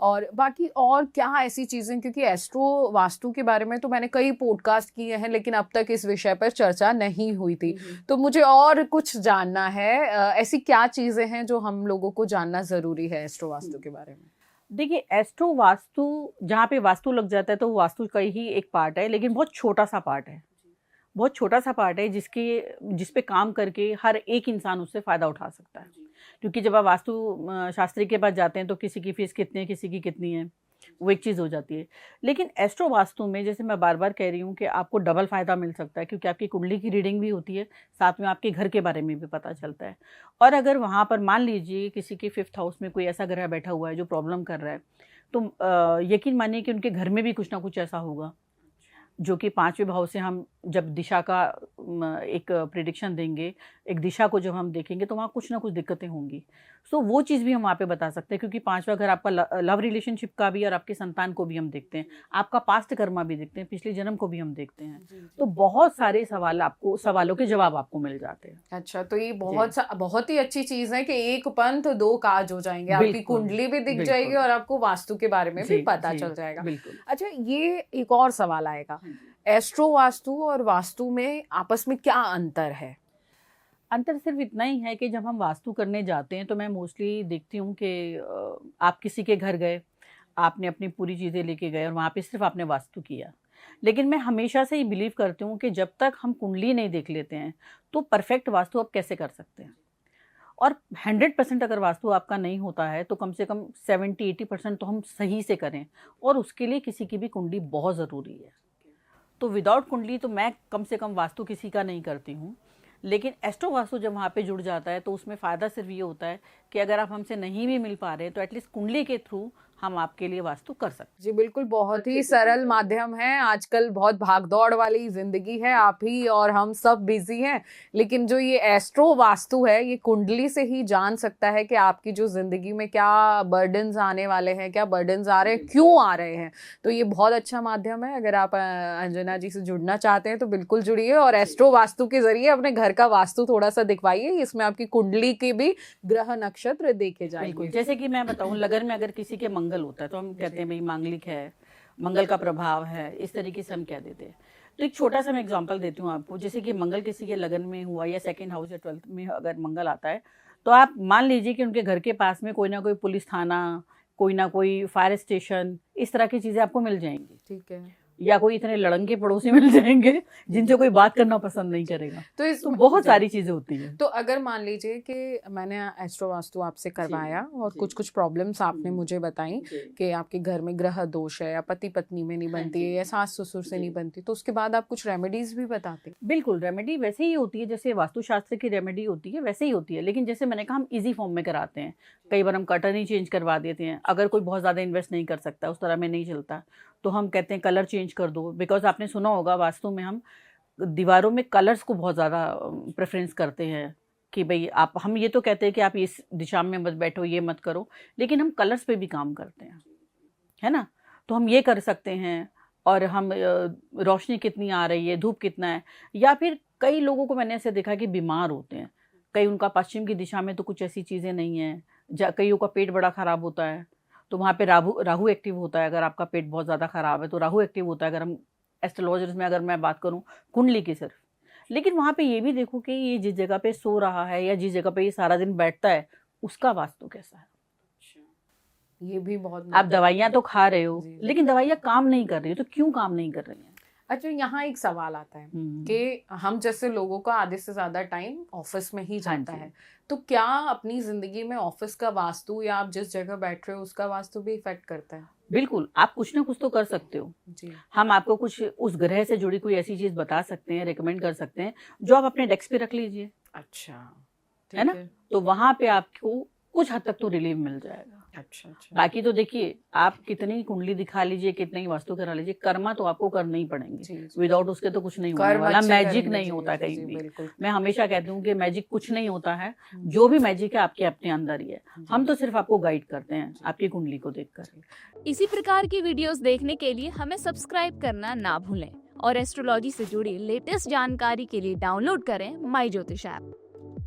और बाकी और क्या ऐसी चीजें, क्योंकि एस्ट्रो वास्तु के बारे में तो मैंने कई पॉडकास्ट किए हैं लेकिन अब तक इस विषय पर चर्चा नहीं हुई थी, तो मुझे और कुछ जानना है। ऐसी क्या चीजें हैं जो हम लोगों को जानना जरूरी है एस्ट्रो वास्तु के बारे में? देखिए, एस्ट्रो वास्तु जहाँ पे वास्तु लग जाता है तो वास्तु का ही एक पार्ट है, लेकिन बहुत छोटा सा पार्ट है, बहुत छोटा सा पार्ट है जिस पे काम करके हर एक इंसान उससे फ़ायदा उठा सकता है। क्योंकि जब आप वास्तु शास्त्री के पास जाते हैं तो किसी की फीस कितनी है, किसी की कितनी है, वो एक चीज़ हो जाती है। लेकिन एस्ट्रो वास्तु में, जैसे मैं बार बार कह रही हूँ कि आपको डबल फ़ायदा मिल सकता है, क्योंकि आपकी कुंडली की रीडिंग भी होती है, साथ में आपके घर के बारे में भी पता चलता है। और अगर वहाँ पर मान लीजिए किसी के 5th हाउस में कोई ऐसा ग्रह बैठा हुआ है जो प्रॉब्लम कर रहा है, तो यकीन मानिए कि उनके घर में भी कुछ ना कुछ ऐसा होगा, जो कि 5वें भाव से हम जब दिशा का एक प्रिडिक्शन देंगे, एक दिशा को जब हम देखेंगे तो वहाँ कुछ ना कुछ दिक्कतें होंगी। सो वो चीज़ भी हम वहाँ पे बता सकते हैं, क्योंकि 5वां घर आपका लव रिलेशनशिप का भी और आपके संतान को भी हम देखते हैं, आपका पास्ट कर्मा भी देखते हैं, पिछले जन्म को भी हम देखते हैं। तो बहुत सारे सवालों के जवाब आपको मिल जाते हैं। अच्छा, तो ये बहुत ही अच्छी चीज़ है कि एक पंथ दो काज हो जाएंगे, आपकी कुंडली भी दिख जाएगी और आपको वास्तु के बारे में भी पता चल जाएगा। अच्छा, ये एक और सवाल आएगा, एस्ट्रो वास्तु और वास्तु में आपस में क्या अंतर है? अंतर सिर्फ इतना ही है कि जब हम वास्तु करने जाते हैं तो मैं मोस्टली देखती हूँ कि आप किसी के घर गए, आपने अपनी पूरी चीज़ें लेके गए और वहाँ पे सिर्फ आपने वास्तु किया। लेकिन मैं हमेशा से ही बिलीव करती हूँ कि जब तक हम कुंडली नहीं देख लेते हैं तो परफेक्ट वास्तु आप कैसे कर सकते हैं। और 100% अगर वास्तु आपका नहीं होता है तो कम से कम 70-80% तो हम सही से करें, और उसके लिए किसी की भी कुंडली बहुत ज़रूरी है। तो विदाउट कुंडली तो मैं कम से कम वास्तु किसी का नहीं करती हूँ। लेकिन एस्ट्रो वास्तु जब वहाँ पे जुड़ जाता है तो उसमें फ़ायदा सिर्फ ये होता है कि अगर आप हमसे नहीं भी मिल पा रहे हैं तो एटलीस्ट कुंडली के थ्रू हम आपके लिए वास्तु कर सकते हैं। जी बिल्कुल, बहुत ही सरल माध्यम है। आजकल बहुत भागदौड़ वाली जिंदगी है, आप ही और हम सब बिजी हैं, लेकिन जो ये एस्ट्रो वास्तु है ये कुंडली से ही जान सकता है कि आपकी जो जिंदगी में क्या बर्डन्स आने वाले हैं, क्या बर्डन्स आ रहे हैं, क्यों आ रहे हैं। तो ये बहुत अच्छा माध्यम है। अगर आप अंजना जी से जुड़ना चाहते हैं तो बिल्कुल जुड़िए और एस्ट्रो वास्तु के जरिए अपने घर का वास्तु थोड़ा सा दिखवाइए। इसमें आपकी कुंडली के भी ग्रह नक्षत्र देखे जाएंगे। जैसे कि मैं बताऊं, लगन में अगर किसी के मंगल होता है तो हम कहते हैं भाई मांगलिक है, मंगल का प्रभाव है, इस तरीके से हम कह देते हैं। तो एक छोटा सा मैं एग्जांपल देती हूँ आपको। जैसे कि मंगल किसी के लगन में हुआ या 2nd हाउस या 12th में अगर मंगल आता है तो आप मान लीजिए कि उनके घर के पास में कोई ना कोई पुलिस थाना, कोई ना कोई फायर स्टेशन, इस तरह की चीज़ें आपको मिल जाएंगी। ठीक है। या कोई इतने लड़ंगे पड़ोसी मिल जाएंगे जिनसे कोई बात करना पसंद नहीं करेगा। तो बहुत सारी चीजें होती हैं। तो अगर मान लीजिए कि मैंने एस्ट्रो वास्तु आपसे करवाया और कुछ कुछ प्रॉब्लम्स आपने मुझे बताई कि आपके घर में ग्रह दोष है या पति पत्नी में नहीं बनती है या सास ससुर से नहीं बनती, तो उसके बाद आप कुछ रेमेडीज भी बताते? बिल्कुल, रेमेडी वैसे ही होती है जैसे वास्तुशास्त्र की रेमेडी होती है, वैसे ही होती है। लेकिन जैसे मैंने कहा, हम इजी फॉर्म में कराते हैं। कई बार हम कर्टन ही चेंज करवा देते हैं। अगर कोई बहुत ज़्यादा इन्वेस्ट नहीं कर सकता, उस तरह में नहीं चलता, तो हम कहते हैं कलर चेंज कर दो। बिकॉज आपने सुना होगा वास्तु में हम दीवारों में कलर्स को बहुत ज़्यादा प्रेफरेंस करते हैं कि भाई हम ये तो कहते हैं कि आप इस दिशा में मत बैठो, ये मत करो, लेकिन हम कलर्स पे भी काम करते हैं, है ना। तो हम ये कर सकते हैं। और हम रोशनी कितनी आ रही है, धूप कितना है। या फिर कई लोगों को मैंने ऐसे देखा कि बीमार होते हैं, कई उनका पश्चिम की दिशा में तो कुछ ऐसी चीज़ें नहीं हैं, कईयों का पेट बड़ा ख़राब होता है तो वहाँ पे राहु एक्टिव होता है। अगर आपका पेट बहुत ज़्यादा ख़राब है तो राहु एक्टिव होता है। अगर हम एस्ट्रोलॉजर्स में अगर मैं बात करूँ कुंडली की सिर्फ, लेकिन वहाँ पे ये भी देखो कि ये जिस जगह पे सो रहा है या जिस जगह पे ये सारा दिन बैठता है उसका वास्तु कैसा है। ये भी बहुत, आप दवाइयाँ तो खा रहे हो लेकिन दवाइयाँ काम नहीं कर रही हो, तो क्यों काम नहीं कर रही हैं? अच्छा, यहाँ एक सवाल आता है कि हम जैसे लोगों का आधे से ज्यादा टाइम ऑफिस में ही जाता है, तो क्या अपनी जिंदगी में ऑफिस का वास्तु या आप जिस जगह बैठ रहे हो उसका वास्तु भी इफेक्ट करता है? बिल्कुल, आप कुछ ना कुछ तो कर सकते हो जी। हम आपको कुछ उस ग्रह से जुड़ी कोई ऐसी चीज बता सकते हैं, रेकमेंड कर सकते हैं जो आप अपने डेस्क पे रख लीजिए। अच्छा, है ना। तो वहां पे आपको कुछ हद तक तो रिलीफ मिल जाएगा। अच्छा। बाकी तो देखिए, आप कितनी कुंडली दिखा लीजिए, कितनी वास्तु करा लीजिए, कर्मा तो आपको करने ही पड़ेंगे। विदाउट उसके तो कुछ नहीं होने वाला। मैजिक नहीं होता कहीं भी। मैं हमेशा कहती हूँ कि मैजिक कुछ नहीं होता है, जो भी मैजिक है आपके अपने अंदर ही है। हम तो सिर्फ आपको गाइड करते हैं आपकी कुंडली को देखकर। इसी प्रकार की वीडियोस देखने के लिए हमें सब्सक्राइब करना ना भूलें और एस्ट्रोलॉजी से जुड़ी लेटेस्ट जानकारी के लिए डाउनलोड करें माई ज्योतिष ऐप।